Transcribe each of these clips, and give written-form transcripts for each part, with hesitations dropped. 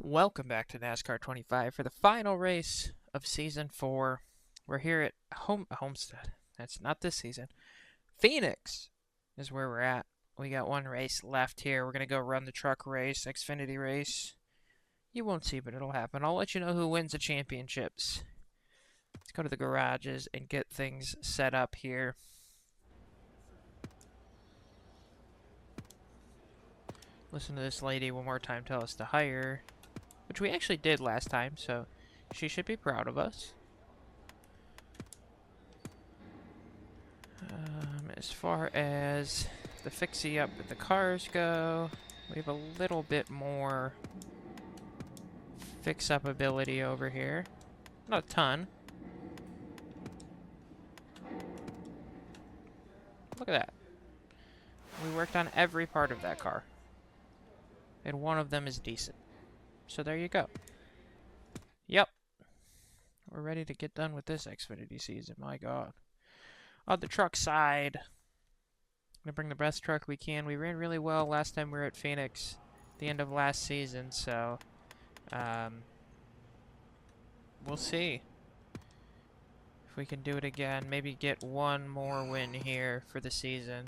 Welcome back to NASCAR 25 for the final race of Season 4. We're here at Homestead. That's not this season. Phoenix is where we're at. We got one race left here. We're going to go run the truck race, Xfinity race. You won't see, but it'll happen. I'll let you know who wins the championships. Let's go to the garages and get things set up here. Listen to this lady one more time tell us to hire, which we actually did last time, so she should be proud of us. As far as the fixie up with the cars go, we have a little bit more fix-up ability over here. Not a ton. Look at that. We worked on every part of that car. And one of them is decent. So there you go. Yep. We're ready to get done with this Xfinity season. My God. On the truck side, I'm going to bring the best truck we can. We ran really well last time we were at Phoenix, the end of last season, so we'll see if we can do it again. Maybe get one more win here for the season.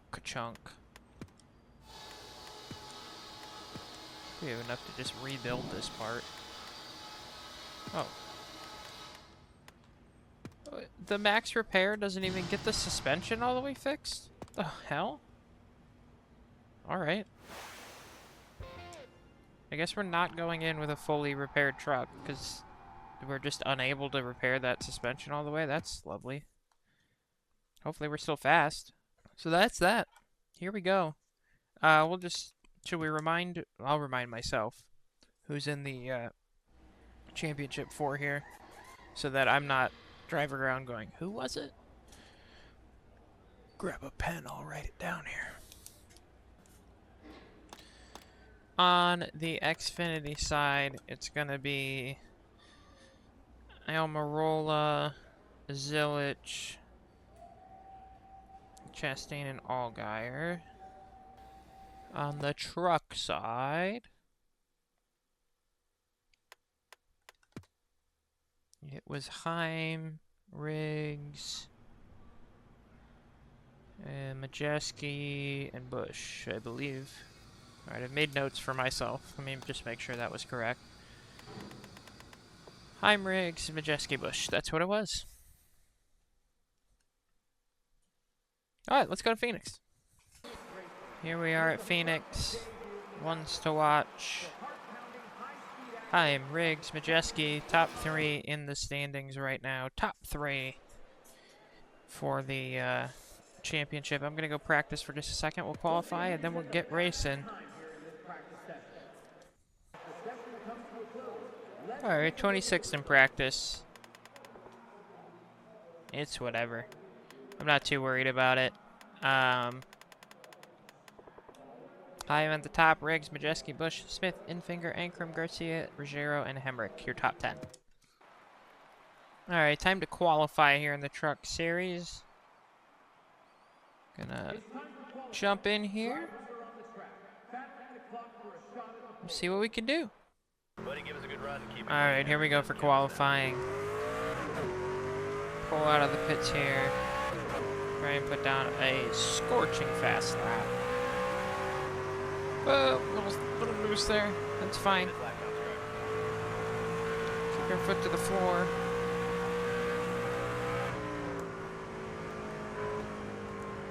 Ka-chunk. We have enough to just rebuild this part. Oh. The max repair doesn't even get the suspension all the way fixed? The hell? Alright. I guess we're not going in with a fully repaired truck because we're just unable to repair that suspension all the way. That's lovely. Hopefully we're still fast. So that's that. Here we go. We'll just... Should we remind... I'll remind myself who's in the championship 4 here so that I'm not driving around going, who was it? Grab a pen, I'll write it down here. On the Xfinity side, it's going to be Almirola, Zilich, Chastain, and Allgaier. On the truck side, it was Heim, Riggs, and Majeski, and Busch, I believe. Alright, I've made notes for myself. Let me just make sure that was correct. Heim, Riggs, Majeski, Busch. That's what it was. Alright, let's go to Phoenix. Here we are at Phoenix. Ones to watch. Heim, Riggs, Majeski, top 3 in the standings right now. Top 3 for the championship. I'm going to go practice for just a second. We'll qualify, and then we'll get racing. Alright, 26th in practice. It's whatever. I'm not too worried about it. Heim at the top, Riggs, Majeski, Busch, Smith, Infinger, Ankrum, Garcia, Ruggiero, and Hemrick. Your top 10. Alright, time to qualify here in the truck series. Gonna jump in here. See what we can do. Alright, here we go for qualifying. Pull out of the pits here. Try and put down a scorching fast lap. Well, a little loose there. That's fine. Keep your foot to the floor.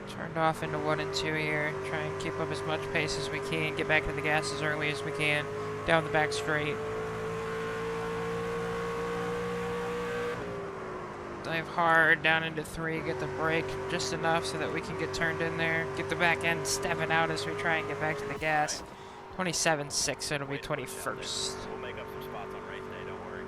Turned off into 1 and 2 here. Try and keep up as much pace as we can. Get back to the gas as early as we can. Down the back straight. Dive hard down into 3. Get the brake just enough so that we can get turned in there. Get the back end stepping out as we try and get back to the gas. 27.6, so it'll be 21st. We'll make up some spots on race day, don't worry.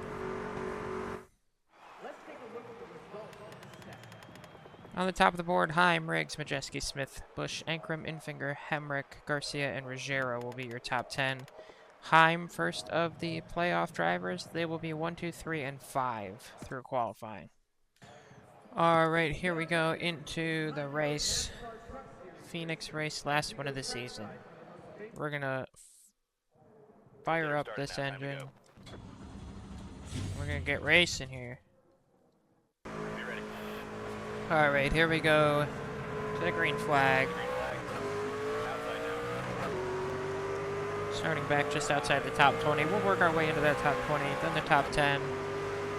On the top of the board, Heim, Riggs, Majeski, Smith, Busch, Ankrum, Infinger, Hemrick, Garcia, and Ruggiero will be your top 10. Heim, first of the playoff drivers. They will be 1, 2, 3, and 5 through qualifying. All right, here we go into the race. Phoenix race, last one of the season. we're gonna fire Get up started this now. Time to engine. go. We're gonna get racing here. Be ready. Alright, here we go. To the green flag. Green flag. Outside now. Starting back just outside the top 20. We'll work our way into that top 20, then the top 10,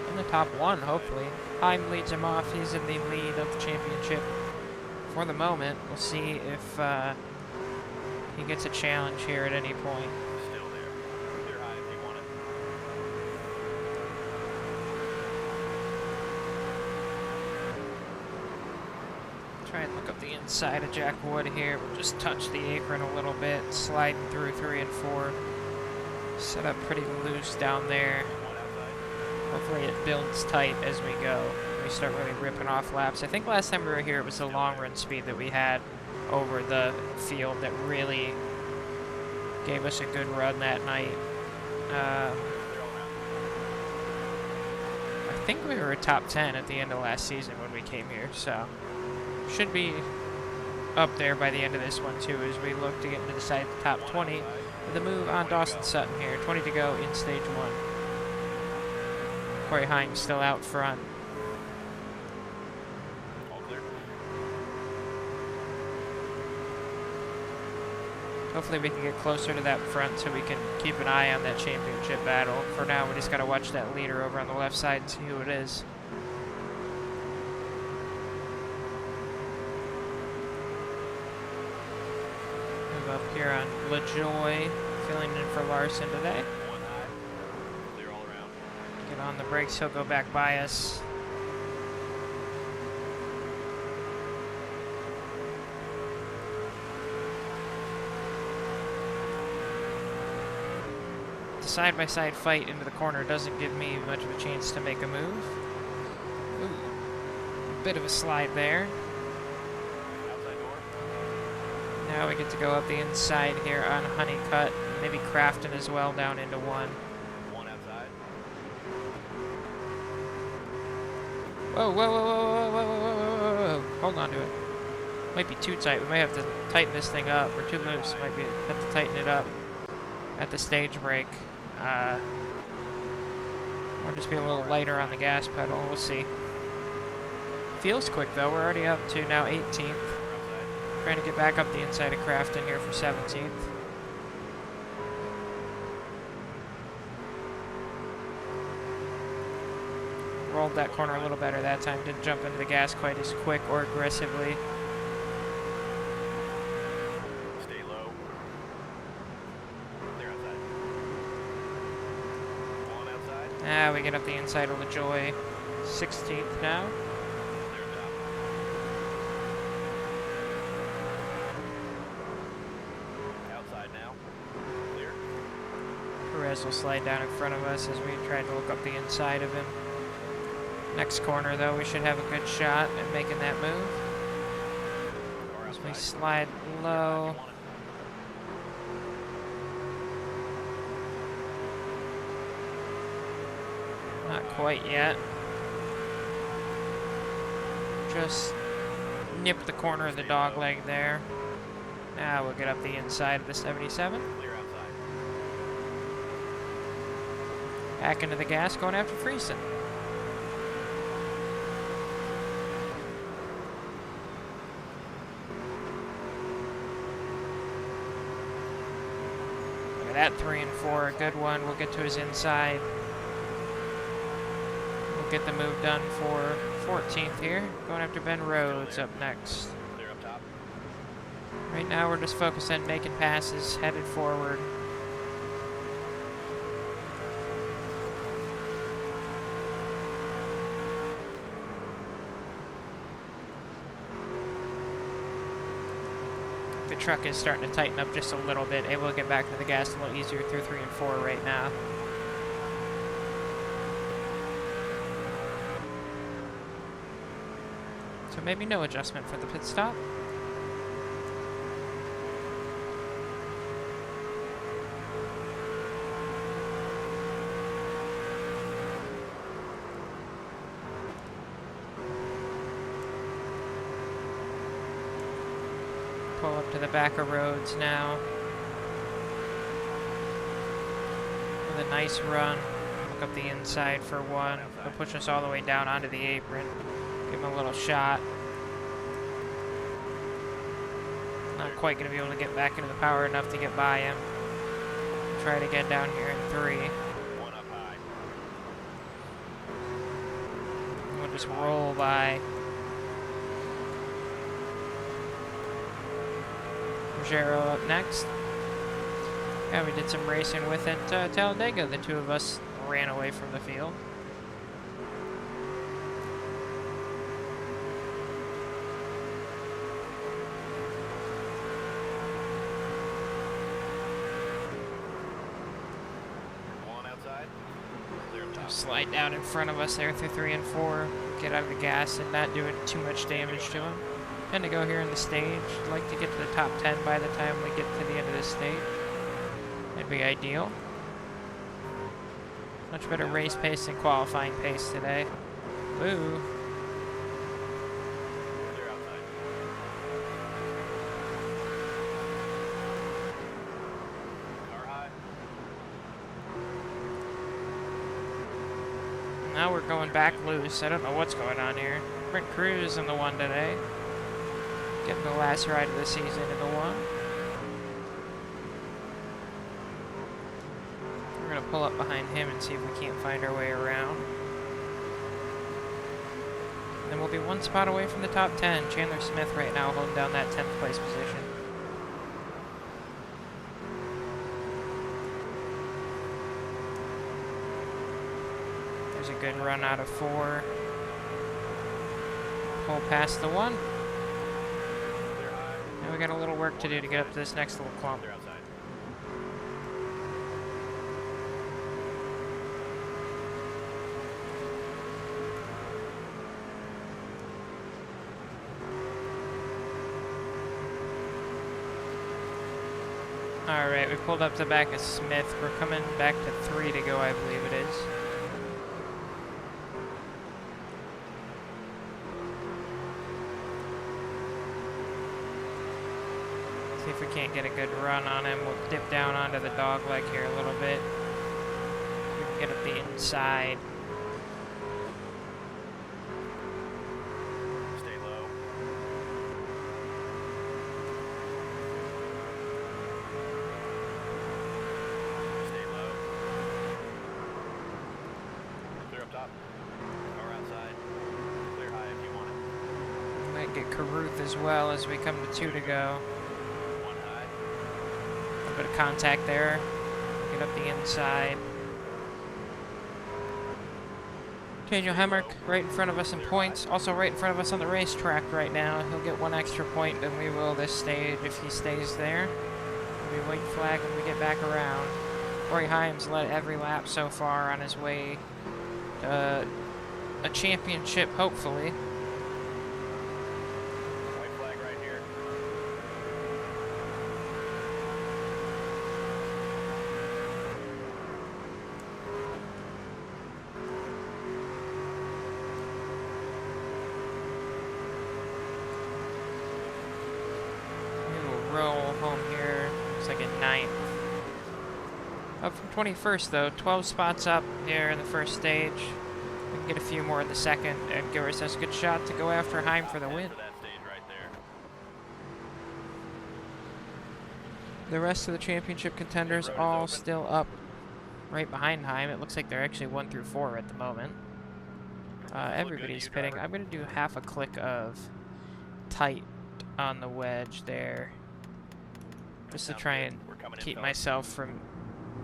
then the top 1, hopefully. Heim leads him off. He's in the lead of the championship for the moment. We'll see if he gets a challenge here at any point. Still there. Clear high if you want it. Try and look up the inside of Jack Wood here. We'll just touch the apron a little bit, sliding through 3 and 4. Set up pretty loose down there. One outside. Hopefully it builds tight as we go. We start really ripping off laps. I think last time we were here it was the long run speed that we had over the field that really gave us a good run that night. Clear all around. I think we were a top 10 at the end of last season when we came here, so should be up there by the end of this one too as we look to get into the side top 20 with the move on Dawson Sutton here. 20 to go in stage 1. Corey Heim still out front. All clear. Hopefully we can get closer to that front so we can keep an eye on that championship battle. For now, we just got to watch that leader over on the left side and see who it is. Move up here on LaJoy, filling in for Larson today. One high. Clear all around. Get on the brakes, he'll go back by us. The side-by-side fight into the corner doesn't give me much of a chance to make a move. Ooh, bit of a slide there. Outside door. Now we get to go up the inside here on Honeycutt. Maybe Crafton as well down into 1. One outside. Whoa, whoa, whoa, whoa, whoa, whoa, whoa, whoa, whoa, whoa. Hold on to it. Might be too tight. We might have to tighten this thing up, or too loose. Might be have to tighten it up at the stage break. Or just be a little lighter on the gas pedal. We'll see. Feels quick though. We're already up to now 18th. Outside. Trying to get back up the inside of Crafton here for 17th. Rolled that corner a little better that time. Didn't jump into the gas quite as quick or aggressively. Stay low. Clear outside. One outside. We get up the inside of LaJoy. 16th now. Clear top. Outside now. Clear. Perez will slide down in front of us as we try to look up the inside of him. Next corner, though, we should have a good shot at making that move. Car As we outside. slide low. If you want it. Not quite yet. Just nipped the corner of the dog leg there. Now we'll get up the inside of the 77. Clear outside. Back into the gas, going after Friesen. Look at that 3 and 4, a good one. We'll get to his inside. We'll get the move done for 14th here. Going after Ben Rhodes up next. Clear up top. Right now we're just focused on making passes, headed forward. The truck is starting to tighten up just a little bit, able to get back to the gas a little easier through 3 and 4 right now. So maybe no adjustment for the pit stop. Pull up to the back of Rhodes now. with a nice run. Look up the inside for one. He'll push us all the way down onto the apron. Give him a little shot. Not quite going to be able to get back into the power enough to get by him. Try it again down here in 3. One up high. We'll just roll by. Ruggiero up next. Yeah, we did some racing with it. Talladega, the two of us ran away from the field. One outside. Clear up top. Slide down in front of us there through 3 and 4. Get out of the gas and not doing too much damage to him. Tend to go here in the stage. Like to get to the top 10 by the time we get to the end of this stage. That'd be ideal. Much better race pace than qualifying pace today. Woo. Clear outside. Car high. Now we're going back loose. I don't know what's going on here. Brent Cruz in the 1 today. Getting the last ride of the season in the 1. We're going to pull up behind him and see if we can't find our way around. And then we'll be 1 spot away from the top 10. Chandler Smith right now holding down that 10th place position. There's a good run out of 4. Pull past the 1. Clear high. Now we got a little work to do to get up to this next little clump. Clear outside. Alright, we pulled up to the back of Smith. We're coming back to 3 to go, I believe it is. See if we can't get a good run on him. We'll dip down onto the dog leg here a little bit. We can get up the inside. Stay low. Stay low. Clear up top. Car outside. Clear high if you want it. Might get Caruth as well as we come to 2 to go. One high. A little bit of contact there. Get up the inside. Daniel Hemrick right in front of us in points. Also right in front of us on the racetrack right now. He'll get 1 extra point than we will this stage if he stays there. It'll be white flag when we get back around. Corey Himes led every lap so far on his way to a championship, hopefully. White flag right here. We will roll home here. Looks like a 9th. Up from 21st though, 12 spots up here in the first stage. We can get a few more in the second and give ourselves a good shot to go after Heim for the win. For that stage right there. The rest of the championship contenders all still up right behind Heim. It looks like they're actually 1 through 4 at the moment. Everybody's pitting. I'm going to do half a click of tight on the wedge there. Just to try and keep myself from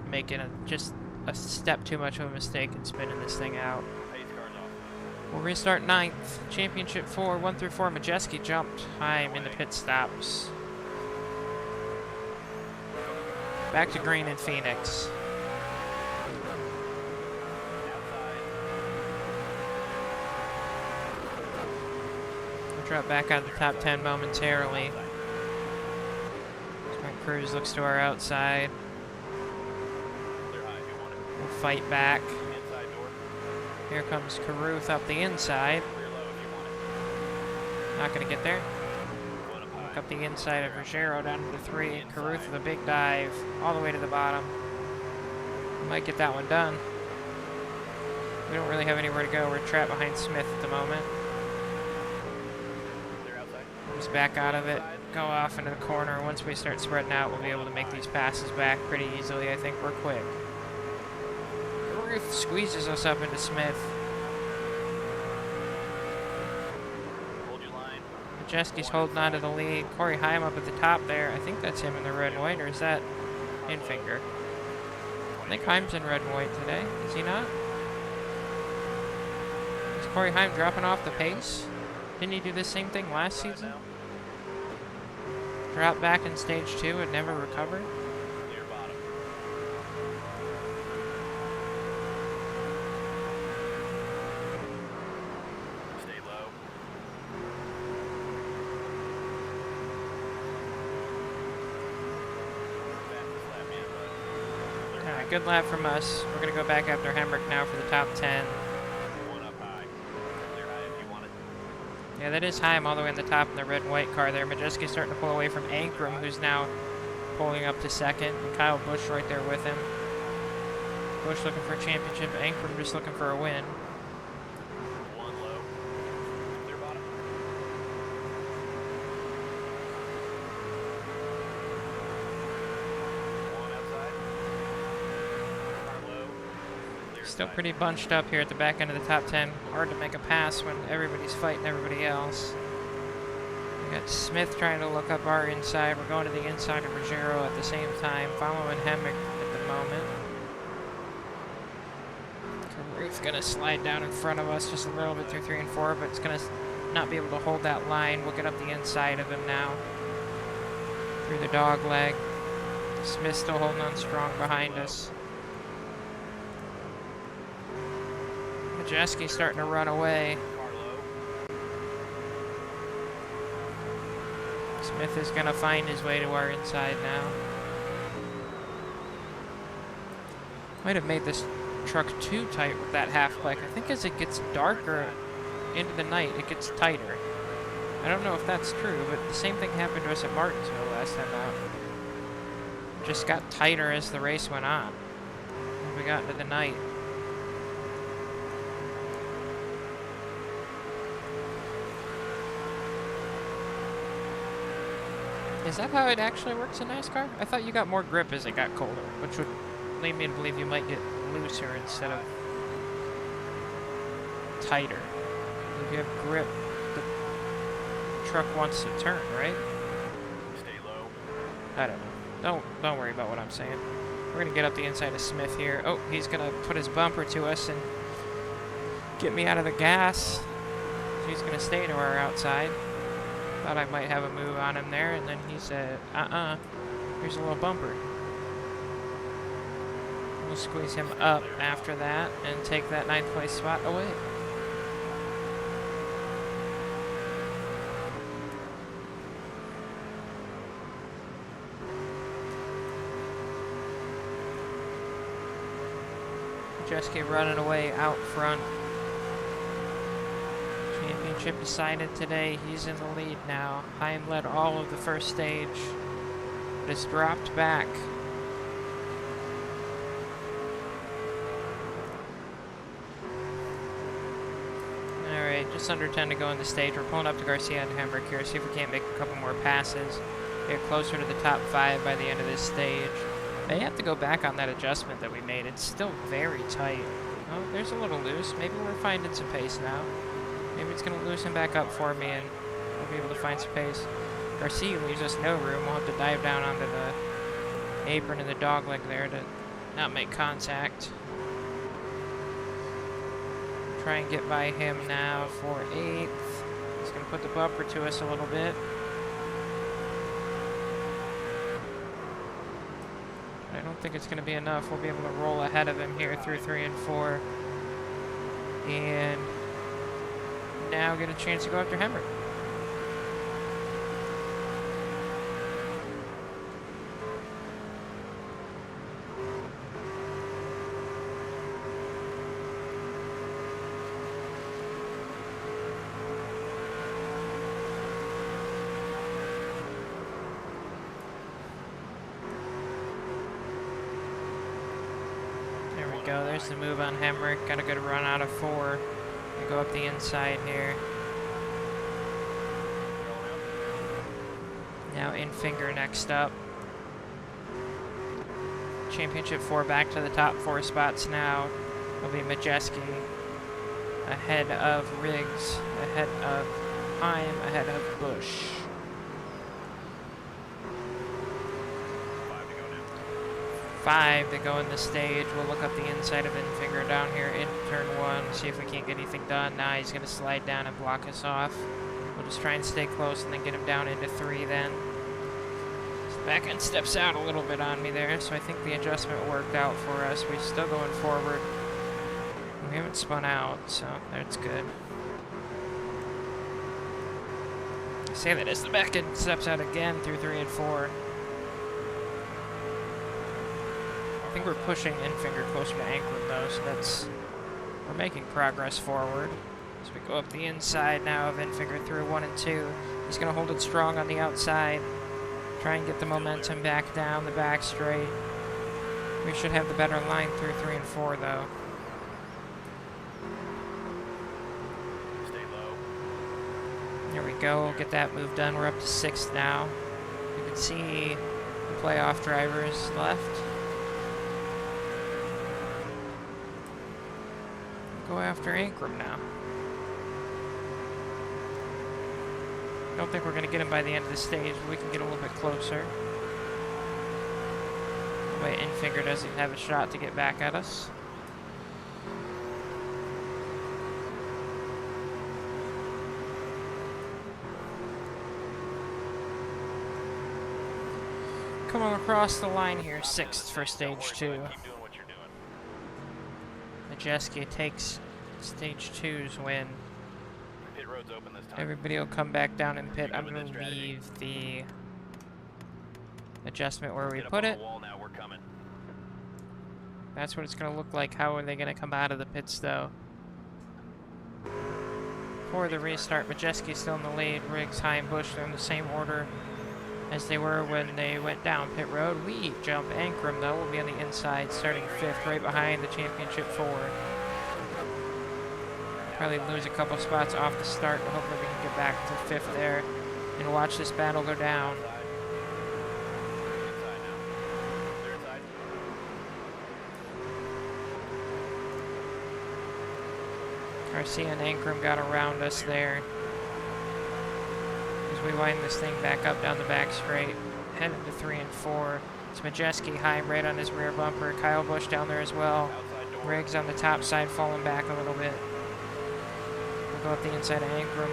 making just a step too much of a mistake and spinning this thing out. Pace cars off. We'll restart 9th. Championship 4, 1 through 4. Majeski jumped. Heim in the pit stops. Back to green in Phoenix. We'll drop back out of the top 10 momentarily. Brent Cruz looks to our outside. Clear high if you want it. We'll fight back. Inside door. Here comes Caruth up the inside. Clear low if you want it. Not going to get there. One up high. Look up the inside of Ruggiero down to the 3. Caruth with a big dive all the way to the bottom. We might get that one done. We don't really have anywhere to go. We're trapped behind Smith at the moment. Clear outside. Just back out of it, go off into the corner. Once we start spreading out, we'll be able to make these passes back pretty easily. I think we're quick. Ruth squeezes us up into Smith. Hold your line. Majeski's holding on to the lead. Corey Heim up at the top there. I think that's him in the red and white, or is that Infinger? I think Heim's in red and white today. Is he not? Is Corey Heim dropping off the pace? Didn't he do the same thing last season? Drop back in stage 2 and never recover? Clear bottom. Stay low. Fastest lap yet, bud. Clear Alright, good lap from us. We're going to go back after Hemrick now for the top 10. one up high. Clear high if you want it. Yeah, that is Heim all the way in the top in the red and white car there. Majeski's starting to pull away from Ankrum, who's now pulling up to second. And Kyle Busch right there with him. Busch looking for a championship. Ankrum just looking for a win. One low. Clear bottom. One outside. Car low. Clear Still side. pretty bunched up here at the back end of the top 10. Hard to make a pass when everybody's fighting everybody else. We got Smith trying to look up our inside. We're going to the inside of Ruggiero at the same time, following Hemrick at the moment. Carruth's going to slide down in front of us just a little bit through 3 and 4, but it's going to not be able to hold that line. We'll get up the inside of him now through the dog leg. Smith still holding on strong behind us. Majeski's starting to run away. Car low. Smith is going to find his way to our inside now. Might have made this truck too tight with that half plate. I think as it gets darker into the night, it gets tighter. I don't know if that's true, but the same thing happened to us at Martinsville last time out. It just got tighter as the race went on. When we got into the night. Is that how it actually works in NASCAR? I thought you got more grip as it got colder, which would lead me to believe you might get looser instead of tighter. If you have grip, the truck wants to turn, right? Stay low. I don't know. Don't worry about what I'm saying. We're gonna get up the inside of Smith here. Oh, he's gonna put his bumper to us and get me out of the gas. He's gonna stay to our outside. Thought I might have a move on him there, and then he said, here's a little bumper. We'll squeeze him up after that and take that 9th place spot away. Jeske running away out front. Championship decided today. He's in the lead now. Heim led all of the first stage, but has dropped back. Alright, just under 10 to go in the stage. We're pulling up to Garcia and Hemrick here, see if we can't make a couple more passes. Get closer to the top 5 by the end of this stage. May have to go back on that adjustment that we made. It's still very tight. Oh, there's a little loose. Maybe we're finding some pace now. Maybe it's going to loosen back up for me and we'll be able to find some pace. Garcia leaves us no room. We'll have to dive down onto the apron and the dog leg there to not make contact. Try and get by him now for 8th. He's going to put the bumper to us a little bit. I don't think it's going to be enough. We'll be able to roll ahead of him here through 3 and 4. And now get a chance to go after Hemrick. we go. There's the move on Hemrick. Got a good run out of 4. We go up the inside here. Now Infinger next up. Championship 4 back to the top 4 spots now. It'll be Majeski ahead of Riggs, ahead of Heim, ahead of Bush. 5 to go in the stage. We'll look up the inside of Infinger down here in turn 1, see if we can't get anything done. Now he's going to slide down and block us off. We'll just try and stay close and then get him down into 3 then. So back end steps out a little bit on me there, so I think the adjustment worked out for us. We're still going forward. We haven't spun out, so that's good. I say that as the back end steps out again through 3 and 4. I think we're pushing Infinger closer to Ankrum though, so we're making progress forward. As we go up the inside now of Infinger through 1 and 2. He's going to hold it strong on the outside. Try and get the momentum back down the back straight. We should have the better line through 3 and 4 though. Stay low. There we go, we'll get that move done. We're up to 6th now. You can see the playoff drivers left. Go after Ankrum now. I don't think we're going to get him by the end of the stage, but we can get a little bit closer. That way Infinger doesn't have a shot to get back at us. Coming across the line here, 6th for stage 2. Keep doing what you're doing. Majeski takes stage 2's win. Pit road's open this time. Everybody will come back down and pit. I'm going to leave the adjustment where we Get up put on it. the wall now, we're coming. That's what it's going to look like. How are they going to come out of the pits, though? For the restart, Majeski's still in the lead. Riggs, Heim, Bush, they're in the same order as they were when they went down pit road. We jump Ankrum, though, will be on the inside, starting 5th, right behind the championship 4. Probably lose a couple spots off the start, but hopefully we can get back to 5th there and watch this battle go down. Inside now. They're inside. Garcia and Ankrum got around us there. As we wind this thing back up down the back straight, head into 3 and 4. It's Majeski, Heim right on his rear bumper. Kyle Busch down there as well. Outside door. Riggs on the top side falling back a little bit. We'll go up the inside of Ankrum.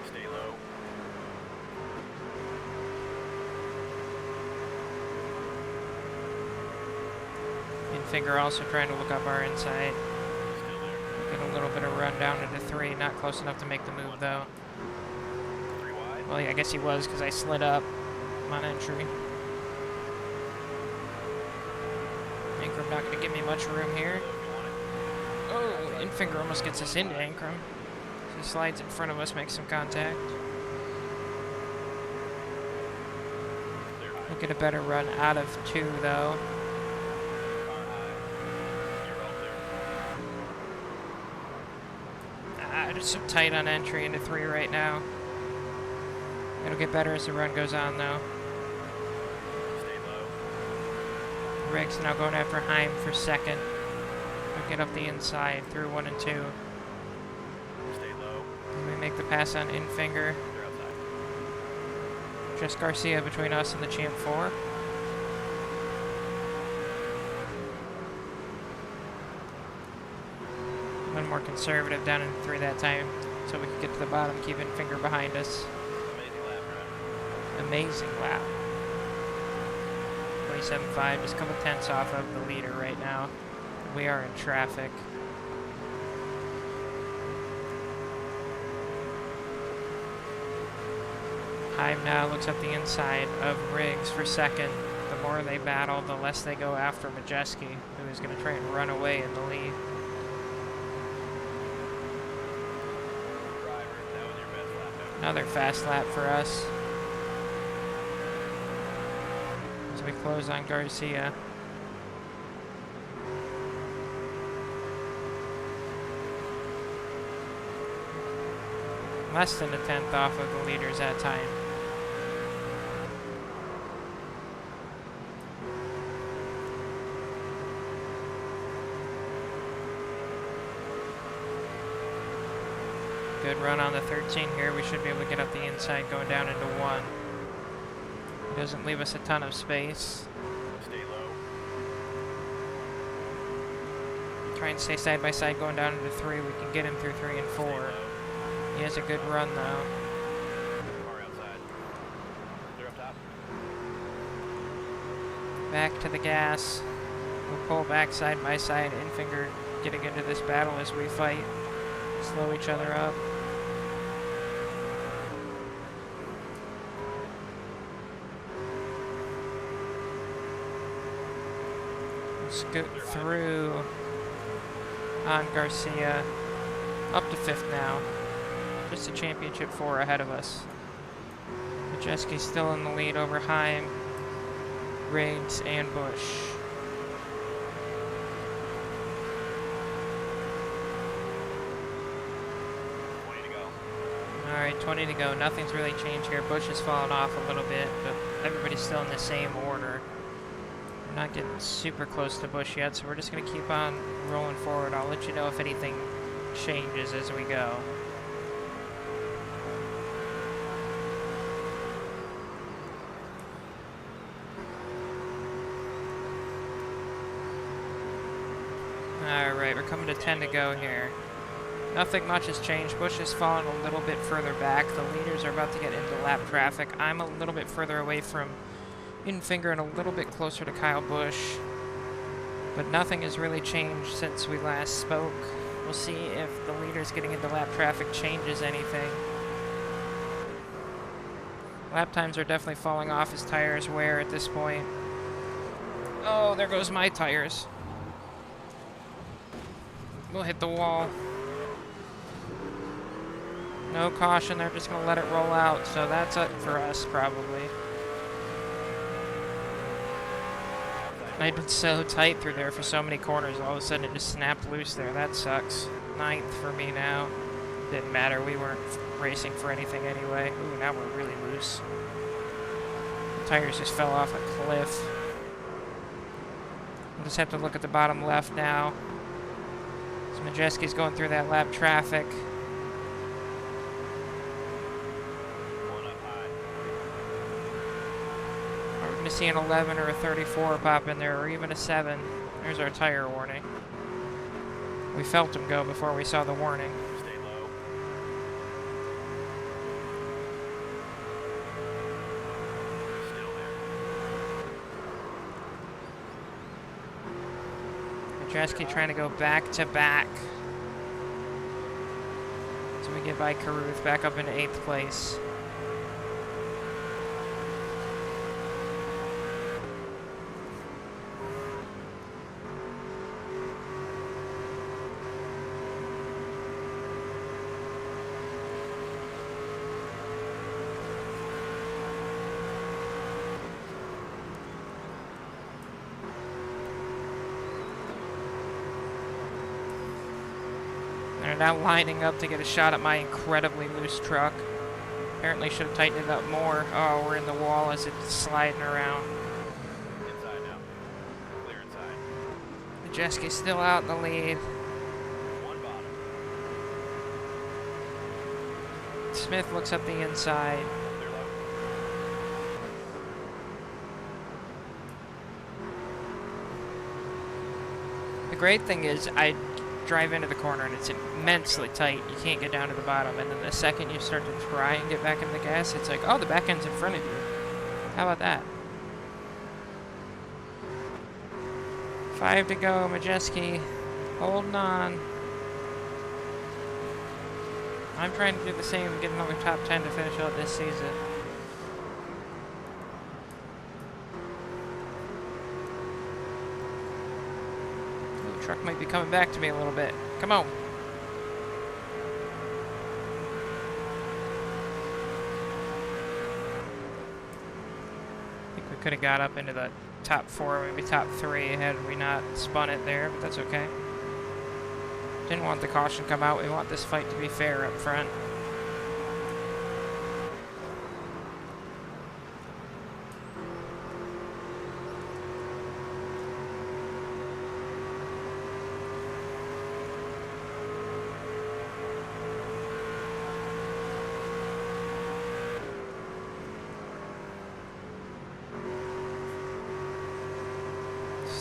Stay low. Infinger also trying to look up our inside. Still there. Get a little bit of run down into 3. Not close enough to make the move though. 3 wide. Well, yeah, I guess he was because I slid up on entry. Ankrum not going to give me much room here. Oh, Infinger almost gets us into Ankrum. He slides in front of us, makes some contact. We'll get a better run out of 2 though. Just so tight on entry into 3 right now. It'll get better as the run goes on though. Stay low. Riggs now going after Heim for 2nd. We'll get up the inside through 1 and 2. Stay low. And we make the pass on Infinger. They're outside. Just Garcia between us and the Champ 4. One more conservative down in 3 that time, so we could get to the bottom, keep Infinger behind us. Amazing lap, right? Amazing lap. 27.5, just a couple tenths off of the leader right now. We are in traffic. Heim now looks up the inside of Riggs for 2nd. The more they battle, the less they go after Majeski, who is going to try and run away in the lead. Driver, that was your best lap ever. Another fast lap for us. So we close on Garcia. Less than a tenth off of the leaders that time. Good run on the 13 here. We should be able to get up the inside going down into 1. It doesn't leave us a ton of space. Stay low. Try and stay side by side going down into 3. We can get him through 3 and 4. He has a good run though. Car outside. Clear up top. Back to the gas. We'll pull back side by side. Infinger getting into this battle as we fight. Slow each other up. Scoot through on Garcia. Up to 5th now. Just a championship 4 ahead of us. Majeski's still in the lead over Heim, Riggs, and Bush. Alright, 20 to go. Nothing's really changed here. Bush has fallen off a little bit, but everybody's still in the same order. We're not getting super close to Bush yet, so we're just going to keep on rolling forward. I'll let you know if anything changes as we go. Alright, we're coming to 10 to go here. Nothing much has changed. Bush has fallen a little bit further back. The leaders are about to get into lap traffic. I'm a little bit further away from Infinger and a little bit closer to Kyle Busch. But nothing has really changed since we last spoke. We'll see if the leaders getting into lap traffic changes anything. Lap times are definitely falling off as tires wear at this point. Oh, there goes my tires. We'll hit the wall. No caution, they're just going to let it roll out, so that's it for us, probably. I've been so tight through there for so many corners, all of a sudden it just snapped loose there. That sucks. 9th for me now. Didn't matter, we weren't racing for anything anyway. Ooh, now we're really loose. The tires just fell off a cliff. We'll just have to look at the bottom left now. So Majeski's going through that lap traffic. We're going to see an 11 or a 34 pop in there, or even a 7. There's our tire warning. We felt him go before we saw the warning. Stay low. Still there. Majeski trying to go back to back. So we get by Caruth back up into 8th place. They're now lining up to get a shot at my incredibly loose truck. Apparently should have tightened it up more. Oh, we're in the wall as it's sliding around. Inside now. Clear inside. Majeski's still out in the lead. One bottom. Smith looks up the inside. Clear low. The great thing is I drive into the corner and it's immensely tight. You can't get down to the bottom. And then the second you start to try and get back into the gas, it's like, oh, the back end's in front of you. How about that? 5 to go, Majeski. Holding on. I'm trying to do the same and get another top 10 to finish out this season. The truck might be coming back to me a little bit. Come on. I think we Could have got up into the top 4, maybe top 3 had we not spun it there, but that's okay. Didn't want the caution come out. We want this fight to be fair up front.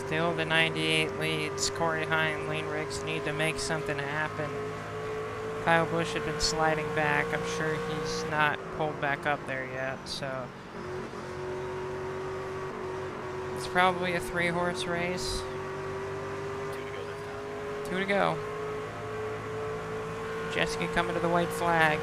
Still the 98 leads. Corey Hine, Lane Riggs need to make something happen. Kyle Busch had been sliding back. I'm sure he's not pulled back up there yet, so it's probably a 3-horse race. 2 to go. Jessica coming to the white flag.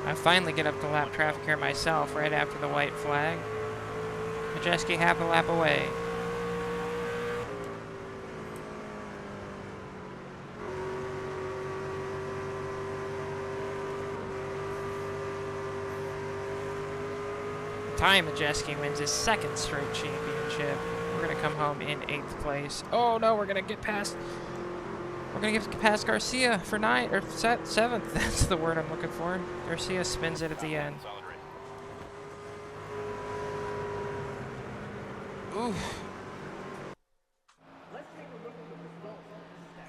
I finally get up to lap traffic here myself right after the white flag. Majeski half a lap away. Ty Majeski wins his 2nd straight championship. We're going to come home in 8th place. Oh no, we're going to get past... We're going to get past Garcia for 9th, or 7th. That's the word I'm looking for. Garcia spins it at the end. Ooh.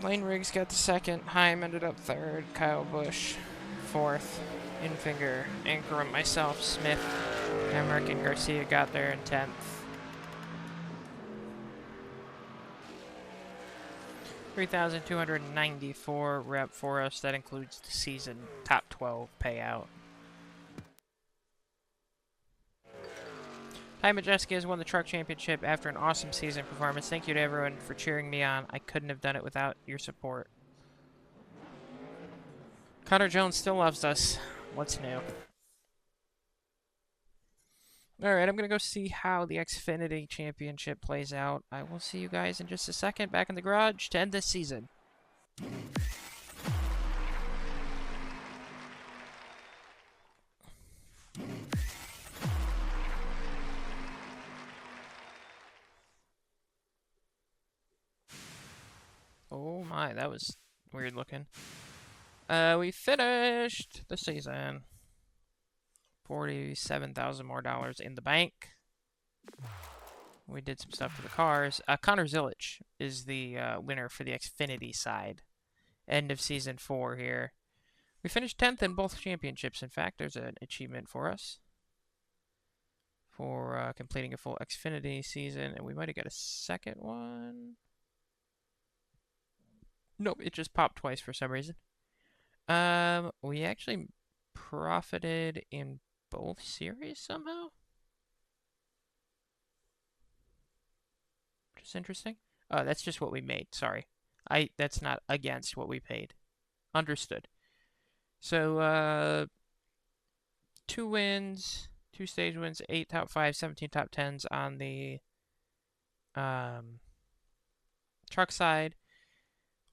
Lane Riggs got the 2nd. Heim ended up 3rd. Kyle Busch 4th. Infinger, Ingram, myself, Smith, Emmerich, and Garcia got there in 10th. 3,294 rep for us. That includes the season top 12 payout. Ty Majeski has won the truck championship after an awesome season performance. Thank you to everyone for cheering me on. I couldn't have done it without your support. Connor Jones still loves us. What's new? Alright, I'm going to go see how the Xfinity Championship plays out. I will see you guys in just a second back in the garage to end this season. Oh my, that was weird looking. We finished the season. $47,000 more in the bank. We did some stuff to the cars. Connor Zilic is the winner for the Xfinity side. End of season 4 here. We finished 10th in both championships. In fact, there's an achievement for us for completing a full Xfinity season, and we might have got a 2nd one. Nope, it just popped twice for some reason. We actually profited in both series somehow, which is interesting. Oh, that's just what we made. Sorry, that's not against what we paid. Understood. So 2 wins, 2 stage wins, 8 top 5, 17 top 10s on the truck side.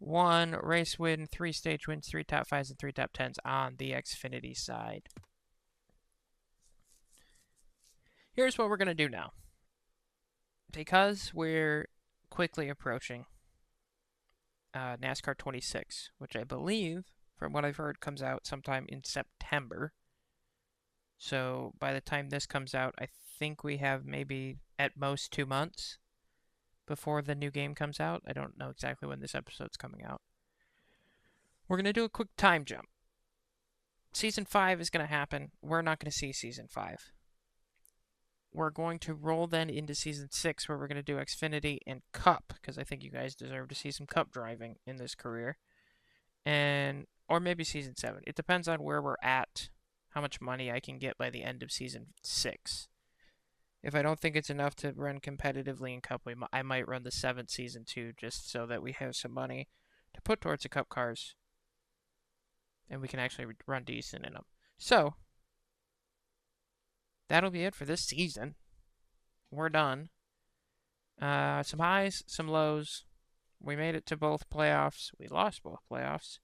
1 race win, 3 stage wins, 3 top 5s, and 3 top 10s on the Xfinity side. Here's what we're going to do now. Because we're quickly approaching NASCAR 26, which I believe, from what I've heard, comes out sometime in September. So by the time this comes out, I think we have maybe at most 2 months before the new game comes out. I don't know exactly when this episode's coming out. We're going to do a quick time jump. Season 5 is going to happen. We're not going to see Season 5. We're going to roll then into Season 6, where we're going to do Xfinity and Cup, because I think you guys deserve to see some Cup driving in this career. Or maybe Season 7. It depends on where we're at, how much money I can get by the end of Season 6. If I don't think it's enough to run competitively in Cup, I might run the 7th Season 2, just so that we have some money to put towards the Cup cars and we can actually run decent in them. So that'll be it for this season. We're done. Some highs, some lows. We made it to both playoffs. We lost both playoffs.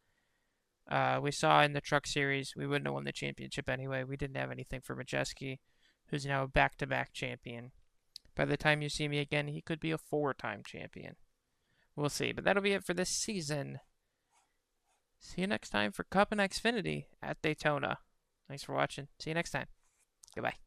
We saw in the Truck Series we wouldn't have won the championship anyway. We didn't have anything for Majeski, who's now a back-to-back champion. By the time you see me again, he could be a 4-time champion. We'll see. But that'll be it for this season. See you next time for Cup and Xfinity at Daytona. Thanks for watching. See you next time. Goodbye.